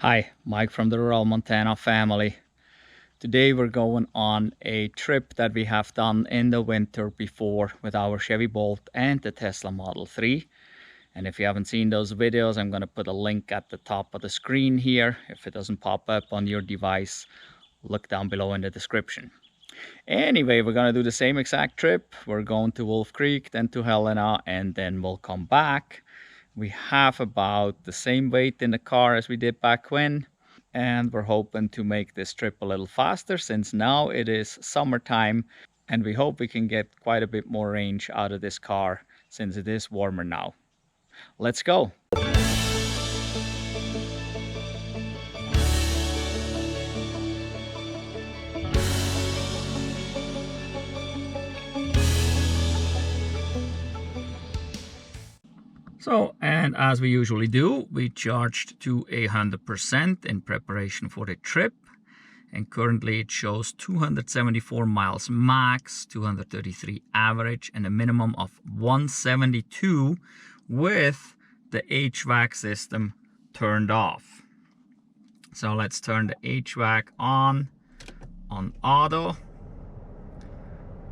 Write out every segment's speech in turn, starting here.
Hi, Mike from the Rural Montana family. Today we're going on a trip that we have done in the winter before with our Chevy Bolt and the Tesla Model 3. And if you haven't seen those videos, I'm going to put a link at the top of the screen here. If it doesn't pop up on your device, look down below in the description. Anyway, we're going to do the same exact trip. We're going to Wolf Creek, then to Helena, and then we'll come back. We have about the same weight in the car as we did back when, and we're hoping to make this trip a little faster since now it is summertime, and we hope we can get quite a bit more range out of this car since it is warmer now. Let's go. So, and as we usually do, we charged to 100% in preparation for the trip. And currently it shows 274 miles max, 233 average, and a minimum of 172 with the HVAC system turned off. So let's turn the HVAC on auto.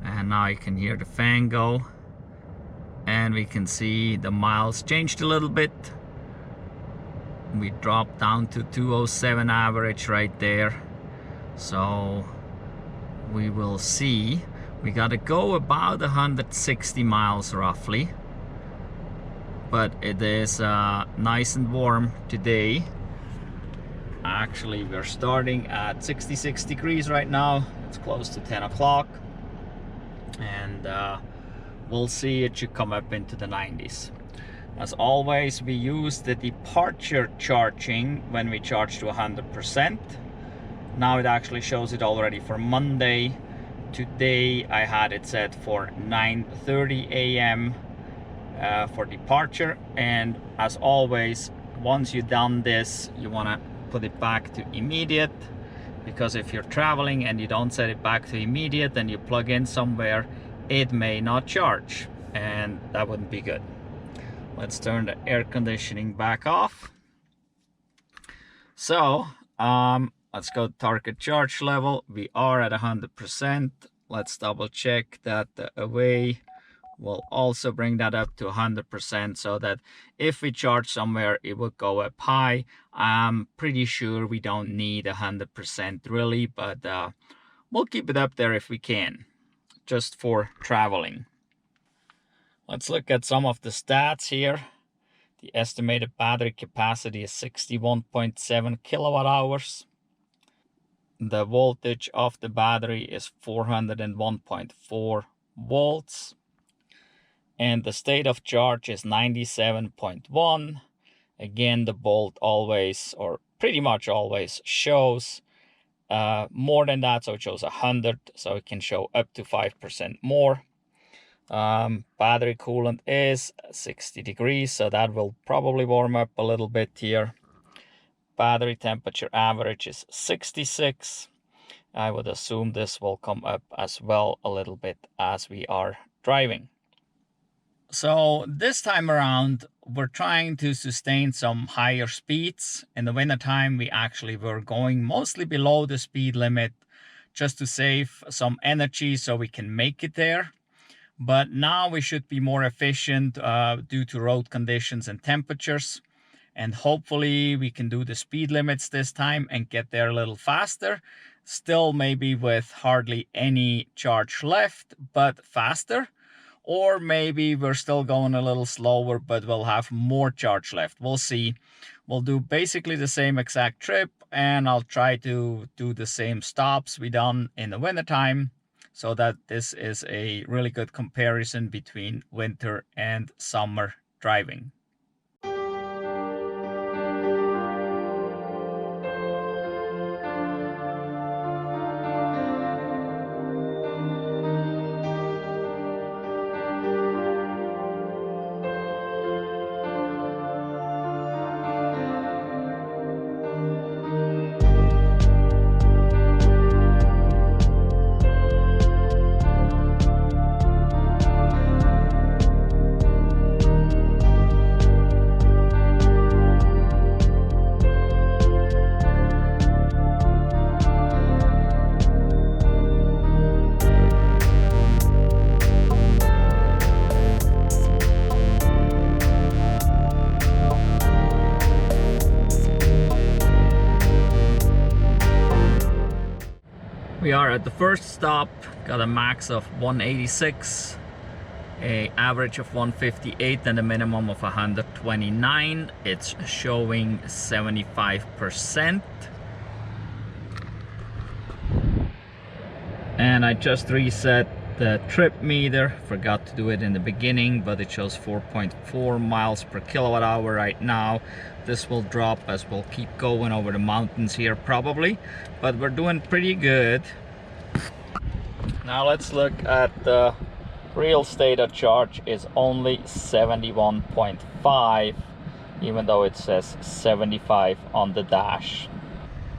And now you can hear the fan go. And we can see the miles changed a little bit. We dropped down to 207 average right there. So we will see. We gotta go about 160 miles roughly. But it is nice and warm today. Actually, we're starting at 66 degrees right now. It's close to 10 o'clock. And we'll see, it should come up into the 90s. As always, we use the departure charging when we charge to 100%. Now it actually shows it already for Monday. Today I had it set for 9:30 a.m. For departure. And as always, once you've done this, you want to put it back to immediate, because if you're traveling and you don't set it back to immediate and you plug in somewhere, it may not charge, and that wouldn't be good. Let's turn the air conditioning back off. So let's go to target charge level. We are at 100%. Let's double check that the away will also bring that up to 100%, so that if we charge somewhere, it will go up high. I'm pretty sure we don't need 100% really, but we'll keep it up there if we can, just for traveling. Let's look at some of the stats here. The estimated battery capacity is 61.7 kilowatt hours. The voltage of the battery is 401.4 volts. And the state of charge is 97.1. Again, the Bolt always, or pretty much always, shows more than that, so it shows 100, so it can show up to 5% more. Battery coolant is 60 degrees, so that will probably warm up a little bit here. Battery temperature average is 66. I would assume this will come up as well a little bit as we are driving. So this time around, we're trying to sustain some higher speeds. In the wintertime, we actually were going mostly below the speed limit just to save some energy so we can make it there. But now we should be more efficient due to road conditions and temperatures. And hopefully we can do the speed limits this time and get there a little faster. Still maybe with hardly any charge left, but faster. Or maybe we're still going a little slower, but we'll have more charge left. We'll see. We'll do basically the same exact trip, and I'll try to do the same stops we done in the wintertime, so that this is a really good comparison between winter and summer driving. We are at the first stop, got a max of 186, a average of 158 and a minimum of 129. It's showing 75%. And I just reset the trip meter, forgot to do it in the beginning, but it shows 4.4 miles per kilowatt hour right now. This will drop as we'll keep going over the mountains here probably, but we're doing pretty good. Now let's look at the real state of charge. Is only 71.5, even though it says 75 on the dash.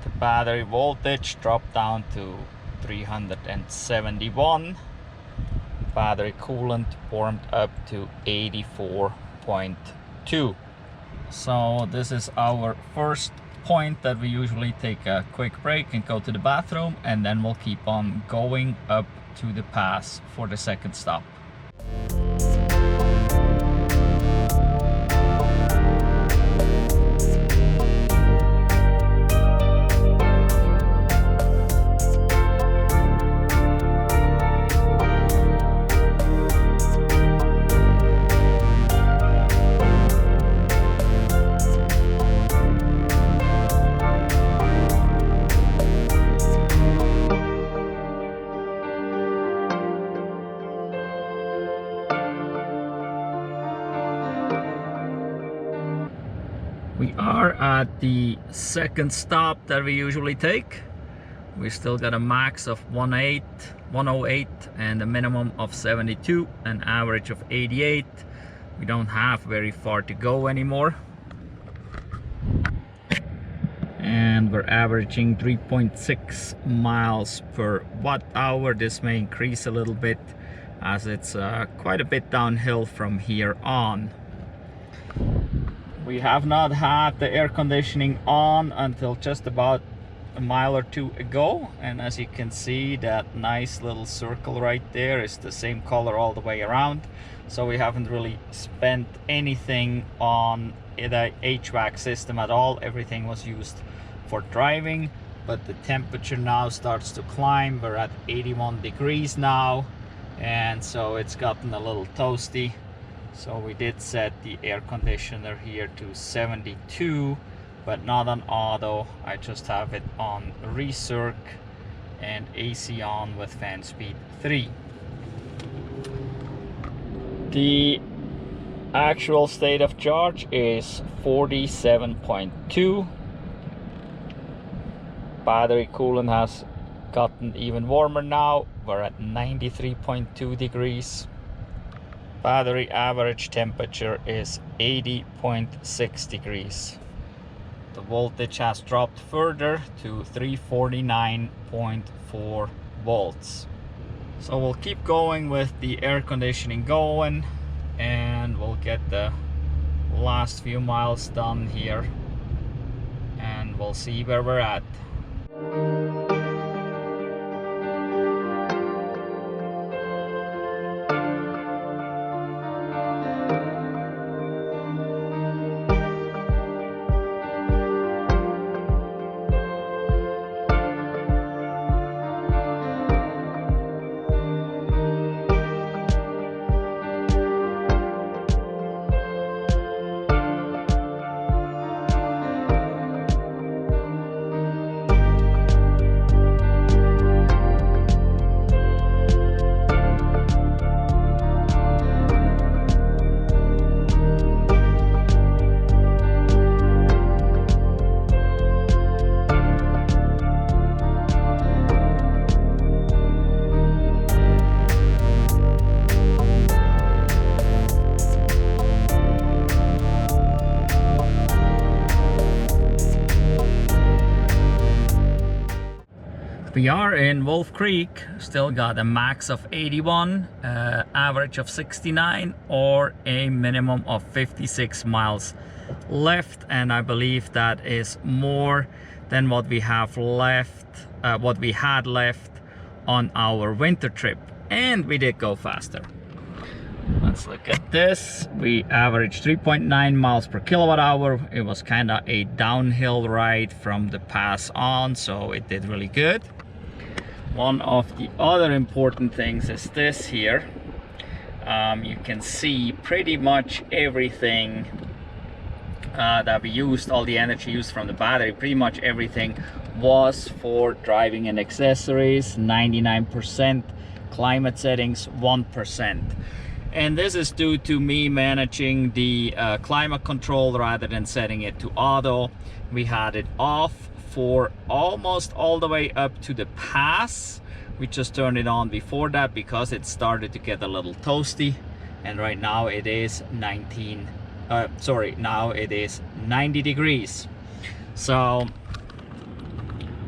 The battery voltage dropped down to 371. Battery coolant warmed up to 84.2. So this is our first point that we usually take a quick break and go to the bathroom, and then we'll keep on going up to the pass for the second stop. We are at the second stop that we usually take. We still got a max of 108 and a minimum of 72, an average of 88. We don't have very far to go anymore. And we're averaging 3.6 miles per watt hour. This may increase a little bit as it's quite a bit downhill from here on. We have not had the air conditioning on until just about a mile or two ago, and as you can see, that nice little circle right there is the same color all the way around. So we haven't really spent anything on the HVAC system at all. Everything was used for driving, but the temperature now starts to climb. We're at 81 degrees now, and so it's gotten a little toasty. So we did set the air conditioner here to 72, but not on auto. I just have it on recirc and AC on with fan speed 3. The actual state of charge is 47.2. Battery coolant has gotten even warmer now. We're at 93.2 degrees. Battery average temperature is 80.6 degrees. The voltage has dropped further to 349.4 volts. So we'll keep going with the air conditioning going, and we'll get the last few miles done here, and we'll see where we're at. We are in Wolf Creek, still got a max of 81, average of 69, or a minimum of 56 miles left, and I believe that is more than what we have left, what we had left on our winter trip, and we did go faster. Let's look at this. We averaged 3.9 miles per kilowatt hour. It was kind of a downhill ride from the pass on, so it did really good. One of the other important things is this here. You can see pretty much everything that we used, all the energy used from the battery, pretty much everything was for driving and accessories. 99%, climate settings 1%. And this is due to me managing the climate control rather than setting it to auto. We had it off for almost all the way up to the pass. We just turned it on before that because it started to get a little toasty. And right now it is now it is 90 degrees. So,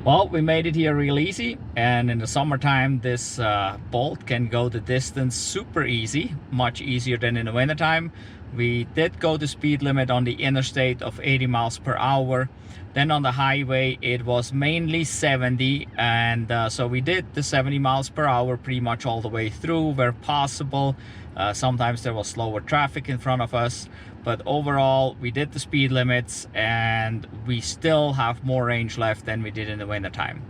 well, we made it here real easy, and in the summertime this Bolt can go the distance super easy, much easier than in the wintertime. We did go the speed limit on the interstate of 80 miles per hour. Then on the highway it was mainly 70, and so we did the 70 miles per hour pretty much all the way through where possible. Sometimes there was slower traffic in front of us, but overall we did the speed limits and we still have more range left than we did in the wintertime.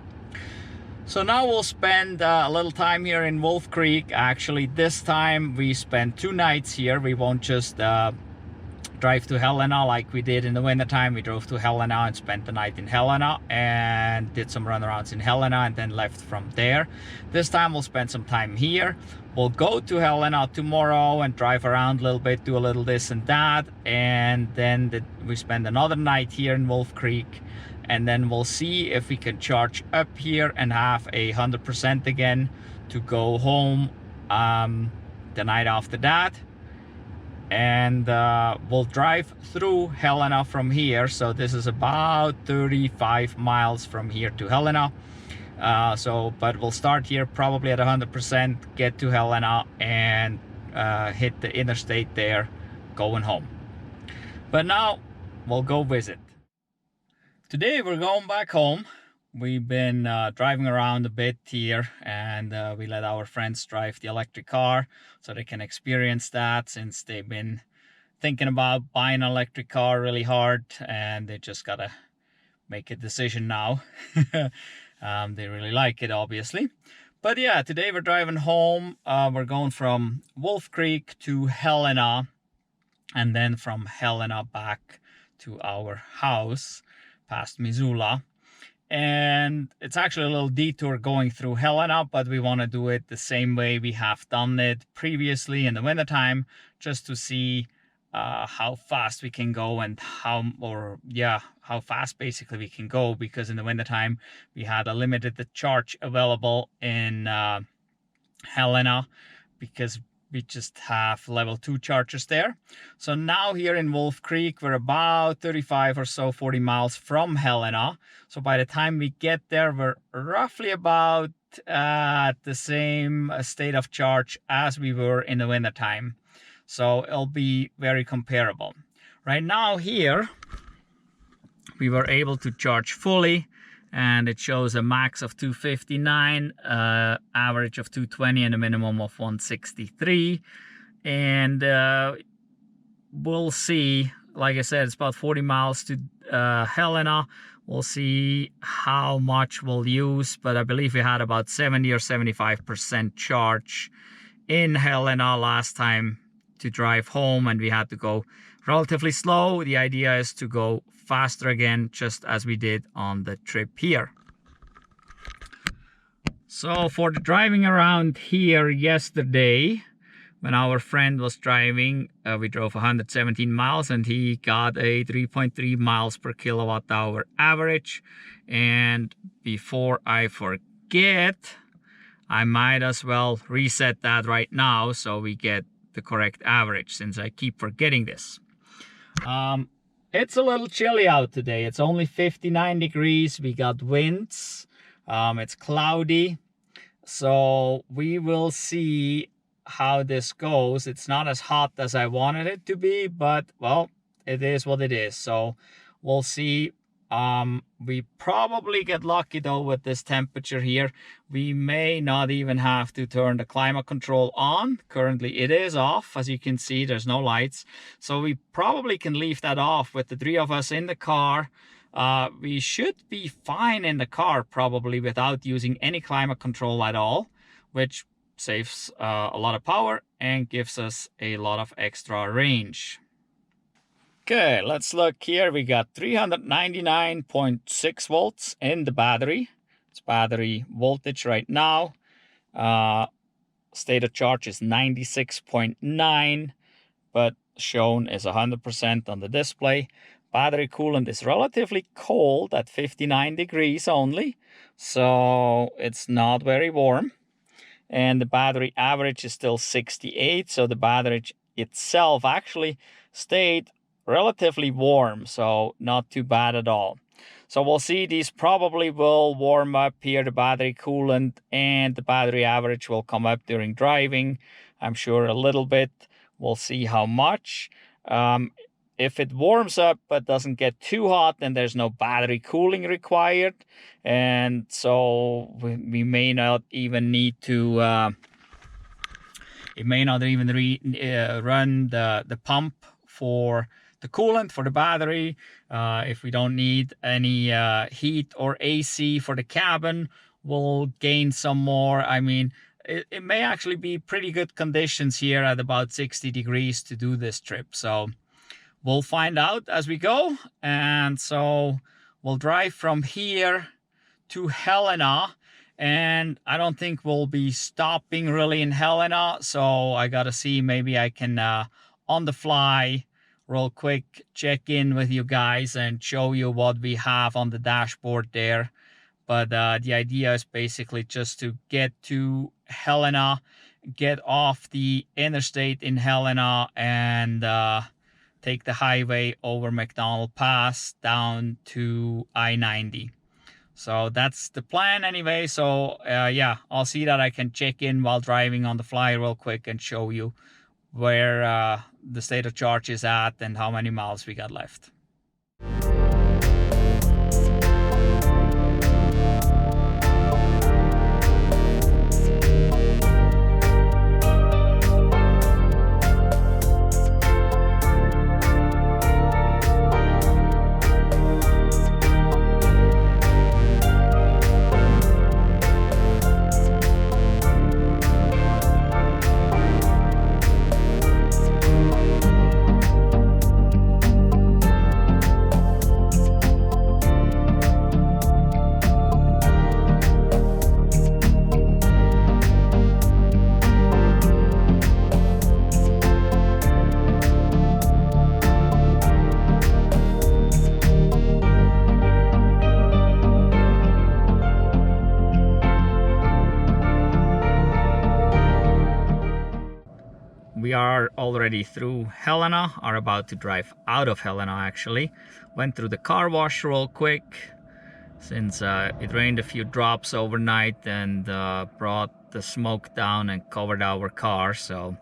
So now we'll spend a little time here in Wolf Creek. Actually, this time we spend 2 nights here. We won't just drive to Helena like we did in the wintertime. We drove to Helena and spent the night in Helena and did some runarounds in Helena and then left from there. This time we'll spend some time here. We'll go to Helena tomorrow and drive around a little bit, do a little this and that, and then we spend another night here in Wolf Creek, and then we'll see if we can charge up here and have 100% again to go home the night after that. And we'll drive through Helena from here. So this is about 35 miles from here to Helena. But we'll start here probably at 100%, get to Helena and hit the interstate there, going home. But now we'll go visit. Today we're going back home. We've been driving around a bit here, and we let our friends drive the electric car so they can experience that, since they've been thinking about buying an electric car really hard and they just gotta make a decision now. They really like it, obviously. But yeah, today we're driving home. We're going from Wolf Creek to Helena, and then from Helena back to our house past Missoula. And it's actually a little detour going through Helena, but we want to do it the same way we have done it previously in the wintertime, just to see how fast we can go and how fast basically we can go, because in the wintertime we had a limited charge available in Helena because we just have level 2 chargers there. So now here in Wolf Creek, we're about 35 or so, 40 miles from Helena. So by the time we get there, we're roughly about at the same state of charge as we were in the wintertime. So it'll be very comparable. Right now here, we were able to charge fully, and it shows a max of 259, average of 220, and a minimum of 163. And we'll see, like I said, it's about 40 miles to Helena. We'll see how much we'll use, but I believe we had about 70 or 75% charge in Helena last time to drive home, and we had to go relatively slow. The idea is to go faster again, just as we did on the trip here. So for the driving around here yesterday, when our friend was driving, we drove 117 miles and he got a 3.3 miles per kilowatt hour average. And before I forget, I might as well reset that right now so we get the correct average, since I keep forgetting this. It's a little chilly out today. It's only 59 degrees. We got winds. It's cloudy. So we will see how this goes. It's not as hot as I wanted it to be, but well, it is what it is. So we'll see. We probably get lucky though with this temperature here. We may not even have to turn the climate control on. Currently it is off. As you can see, there's no lights. So we probably can leave that off with the 3 of us in the car. we should be fine in the car probably without using any climate control at all, which saves a lot of power and gives us a lot of extra range. Okay, let's look here. We got 399.6 volts in the battery. It's battery voltage right now. State of charge is 96.9, but shown is 100% on the display. Battery coolant is relatively cold at 59 degrees only, so it's not very warm. And the battery average is still 68, so the battery itself actually stayed relatively warm, so not too bad at all. So we'll see, these probably will warm up here, the battery coolant, and the battery average will come up during driving. I'm sure a little bit. We'll see how much. If it warms up but doesn't get too hot, then there's no battery cooling required. And so we may not even need to, it may not even run the pump for the coolant for the battery. If we don't need any heat or AC for the cabin, we'll gain some more. I mean, it may actually be pretty good conditions here at about 60 degrees to do this trip. So we'll find out as we go. And so we'll drive from here to Helena. And I don't think we'll be stopping really in Helena. So I got to see, maybe I can on the fly real quick check in with you guys and show you what we have on the dashboard there. But the idea is basically just to get to Helena, get off the interstate in Helena, and take the highway over McDonald Pass down to I-90. So that's the plan anyway. So yeah, I'll see that I can check in while driving on the fly real quick and show you where the state of charge is at and how many miles we got left. We are already through Helena, are about to drive out of Helena actually. Went through the car wash real quick since it rained a few drops overnight and brought the smoke down and covered our car. So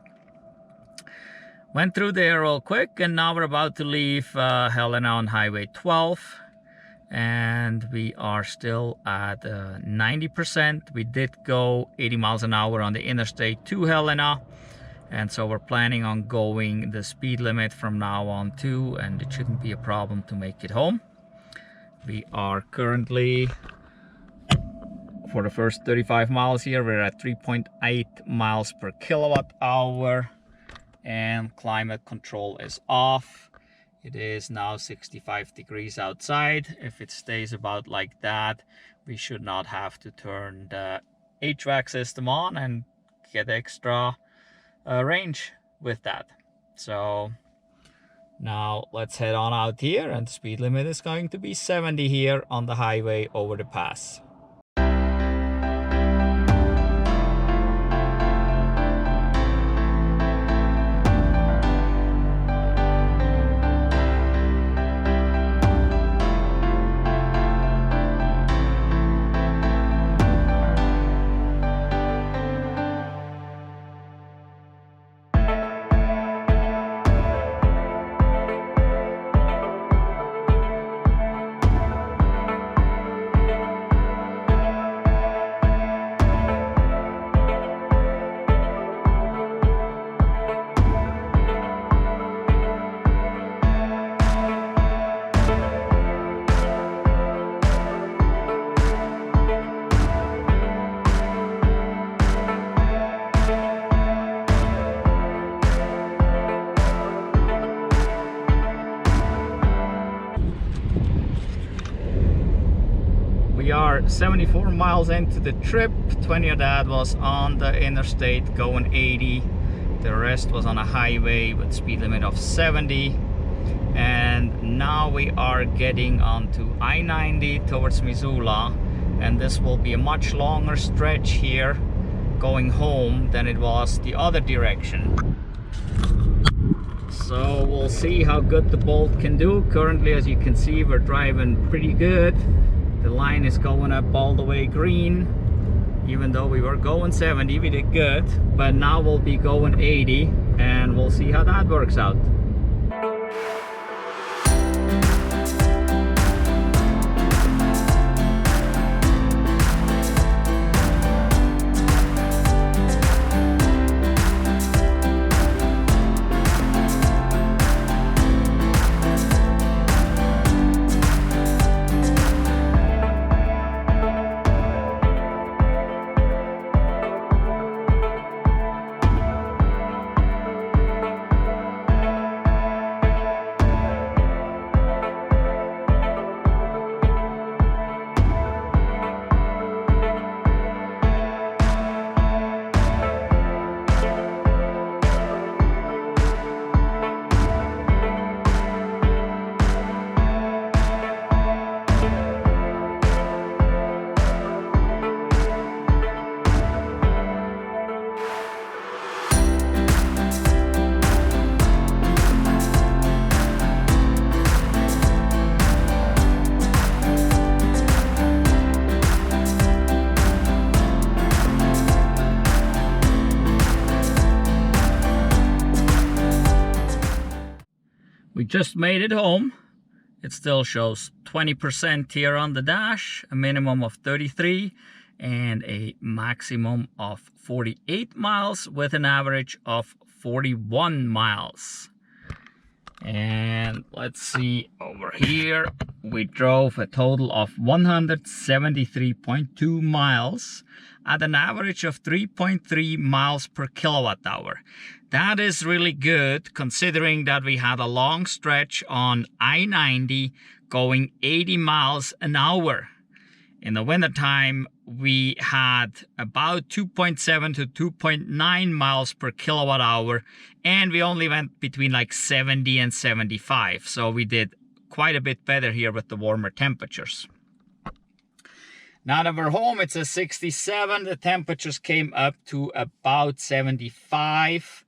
went through there real quick, and now we're about to leave Helena on Highway 12. And we are still at 90%. We did go 80 miles an hour on the interstate to Helena. And so we're planning on going the speed limit from now on too, and it shouldn't be a problem to make it home. We are currently, for the first 35 miles here, we're at 3.8 miles per kilowatt hour, and climate control is off. It is now 65 degrees outside. If it stays about like that, we should not have to turn the HVAC system on and get extra range with that. So now let's head on out here, and the speed limit is going to be 70 here on the highway over the pass. We are 74 miles into the trip. 20 of that was on the interstate going 80. The rest was on a highway with speed limit of 70. And now we are getting onto I-90 towards Missoula, and this will be a much longer stretch here going home than it was the other direction. So we'll see how good the Bolt can do. Currently, as you can see, we're driving pretty good. The line is going up all the way green. Even though we were going 70, we did good. But now we'll be going 80, and we'll see how that works out. We just made it home. It still shows 20% here on the dash, a minimum of 33 and a maximum of 48 miles with an average of 41 miles. And let's see over here, we drove a total of 173.2 miles at an average of 3.3 miles per kilowatt hour. That is really good considering that we had a long stretch on I-90 going 80 miles an hour. In the wintertime, we had about 2.7 to 2.9 miles per kilowatt hour, and we only went between like 70 and 75. So we did quite a bit better here with the warmer temperatures. Now that we're home, it's a 67. The temperatures came up to about 75.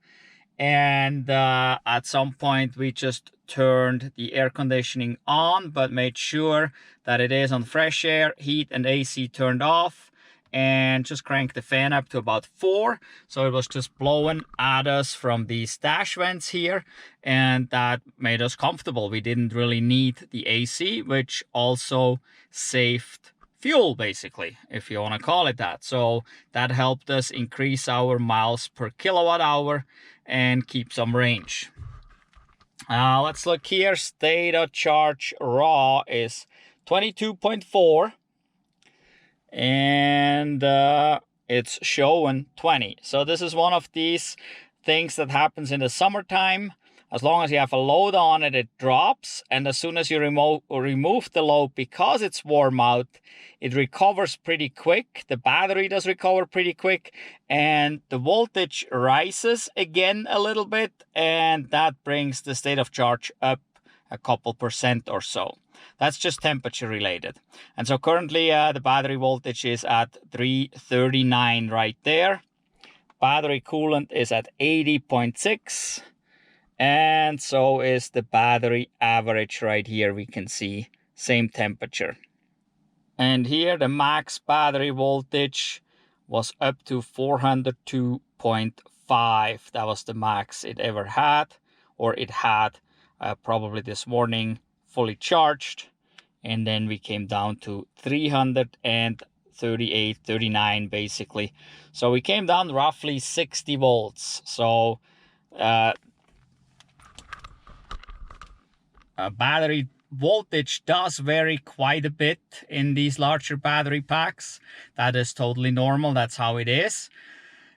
And at some point we just turned the air conditioning on, but made sure that it is on fresh air, heat and AC turned off, and just cranked the fan up to about 4. So it was just blowing at us from these dash vents here, and that made us comfortable. We didn't really need the AC, which also saved fuel, basically, if you want to call it that. So that helped us increase our miles per kilowatt hour and keep some range. Let's look here. State of charge raw is 22.4, and it's showing 20. So this is one of these things that happens in the summertime. As long as you have a load on it, it drops, and as soon as you remove the load, because it's warm out, it recovers pretty quick. The battery does recover pretty quick, and the voltage rises again a little bit, and that brings the state of charge up a couple percent or so. That's just temperature related. And so currently the battery voltage is at 339 right there. Battery coolant is at 80.6. And so is the battery average right here. We can see same temperature. And here the max battery voltage was up to 402.5. That was the max it ever had, or it had probably this morning fully charged. And then we came down to 338, 39 basically. So we came down roughly 60 volts. So battery voltage does vary quite a bit in these larger battery packs. That is totally normal. That's how it is.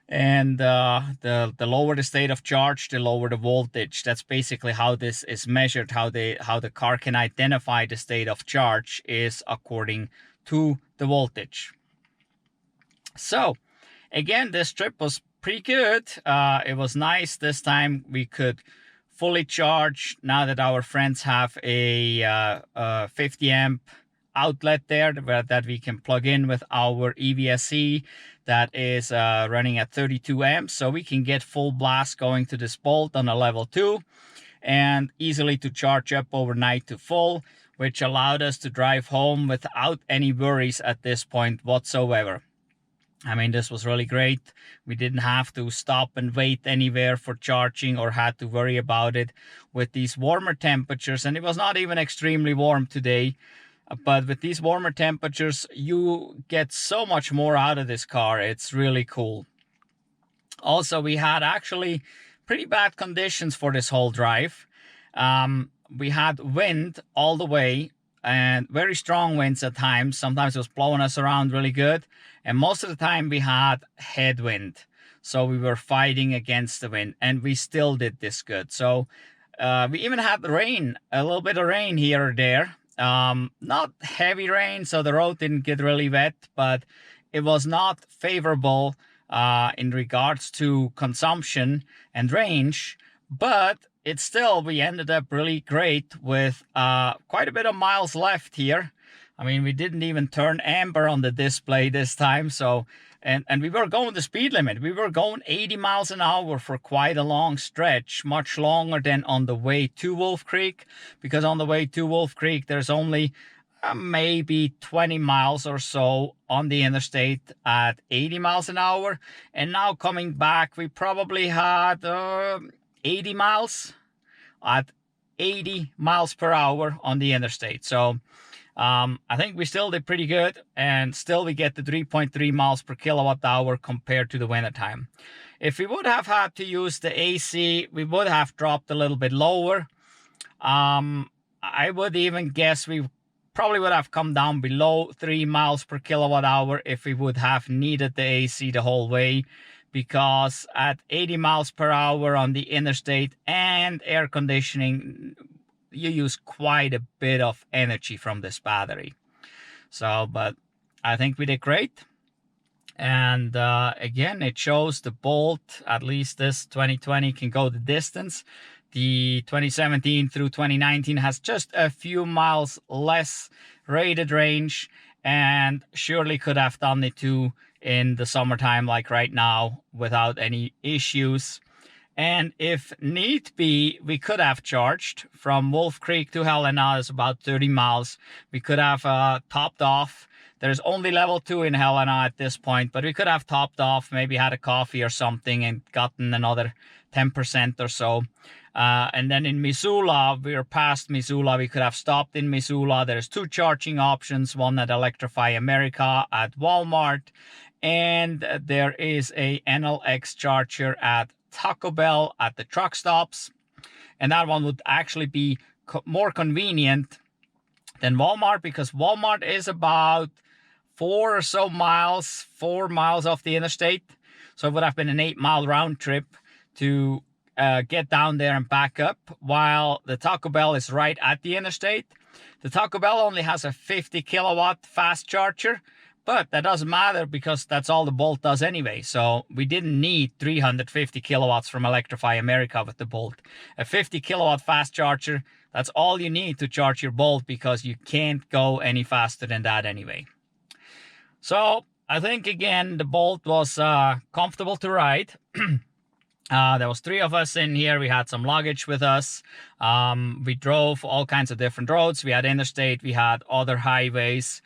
And the lower the state of charge, the lower the voltage. That's basically how this is measured. How the car can identify the state of charge is according to the voltage. So again, this trip was pretty good. It was nice. This time we could fully charge, now that our friends have a 50 amp outlet there that we can plug in with our EVSE that is running at 32 amps. So we can get full blast going to this Bolt on a level 2 and easily to charge up overnight to full, which allowed us to drive home without any worries at this point whatsoever. I mean, this was really great. We didn't have to stop and wait anywhere for charging or had to worry about it with these warmer temperatures. And it was not even extremely warm today. But with these warmer temperatures, you get so much more out of this car. It's really cool. Also, we had actually pretty bad conditions for this whole drive. We had wind all the way and very strong winds at times. Sometimes it was blowing us around really good. And most of the time we had headwind. So we were fighting against the wind and we still did this good. So we even had rain, a little bit of rain here or there. Not heavy rain, so the road didn't get really wet, but it was not favorable in regards to consumption and range. But it's still, we ended up really great with quite a bit of miles left here. I mean, we didn't even turn amber on the display this time. So, and we were going the speed limit. We were going 80 miles an hour for quite a long stretch, much longer than on the way to Wolf Creek, because on the way to Wolf Creek, there's only maybe 20 miles or so on the interstate at 80 miles an hour. And now coming back, we probably had 80 miles at 80 miles per hour on the interstate. So I think we still did pretty good, and still we get the 3.3 miles per kilowatt hour compared to the winter time. If we would have had to use the AC, we would have dropped a little bit lower. I would even guess we probably would have come down below 3 miles per kilowatt hour if we would have needed the AC the whole way, because at 80 miles per hour on the interstate and air conditioning, you use quite a bit of energy from this battery. So, but I think we did great. And again, it shows the Bolt, at least this 2020, can go the distance. The 2017 through 2019 has just a few miles less rated range, and surely could have done it too in the summertime like right now without any issues. And if need be, we could have charged from Wolf Creek to Helena. It's about 30 miles. We could have topped off. There's only level 2 in Helena at this point, but we could have topped off, maybe had a coffee or something and gotten another 10% or so. And then in Missoula, we're past Missoula. We could have stopped in Missoula. There's 2 charging options, one at Electrify America at Walmart, and there is a NLX charger at Taco Bell at the truck stops. And that one would actually be more convenient than Walmart, because Walmart is about 4 miles off the interstate. So it would have been an 8-mile round trip to get down there and back up, while the Taco Bell is right at the interstate. The Taco Bell only has a 50 kilowatt fast charger, but that doesn't matter because that's all the Bolt does anyway. So we didn't need 350 kilowatts from Electrify America with the Bolt. A 50 kilowatt fast charger, that's all you need to charge your Bolt, because you can't go any faster than that anyway. So I think, again, the Bolt was comfortable to ride. There was 3 of us in here. We had some luggage with us. We drove all kinds of different roads. We had interstate, we had other highways,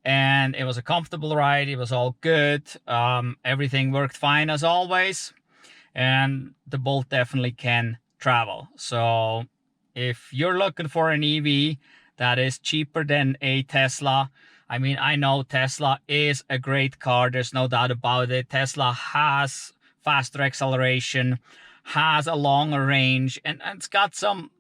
and it was a comfortable ride. It was all good. Everything worked fine as always, and the Bolt definitely can travel. So if you're looking for an EV that is cheaper than a Tesla, I mean, I know Tesla is a great car. There's no doubt about it. Tesla has faster acceleration, has a longer range, and it's got some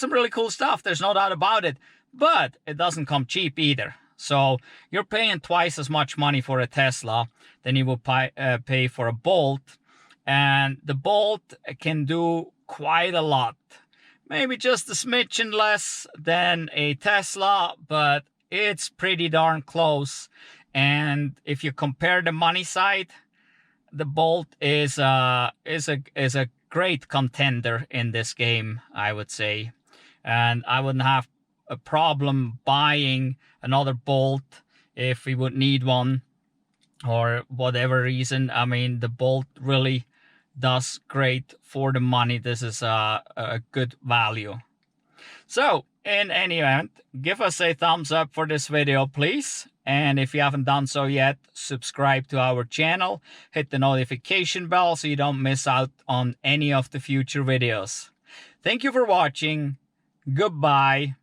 really cool stuff. There's no doubt about it. But it doesn't come cheap either. So you're paying twice as much money for a Tesla than you would pay for a Bolt. And the Bolt can do quite a lot. Maybe just a smidgen less than a Tesla, but it's pretty darn close. And if you compare the money side, the Bolt is a great contender in this game, I would say. And I wouldn't have a problem buying another Bolt if we would need one or whatever reason. I mean, the Bolt really does great for the money. This is a good value. So in any event, give us a thumbs up for this video, please. And if you haven't done so yet, subscribe to our channel, hit the notification bell so you don't miss out on any of the future videos. Thank you for watching. Goodbye.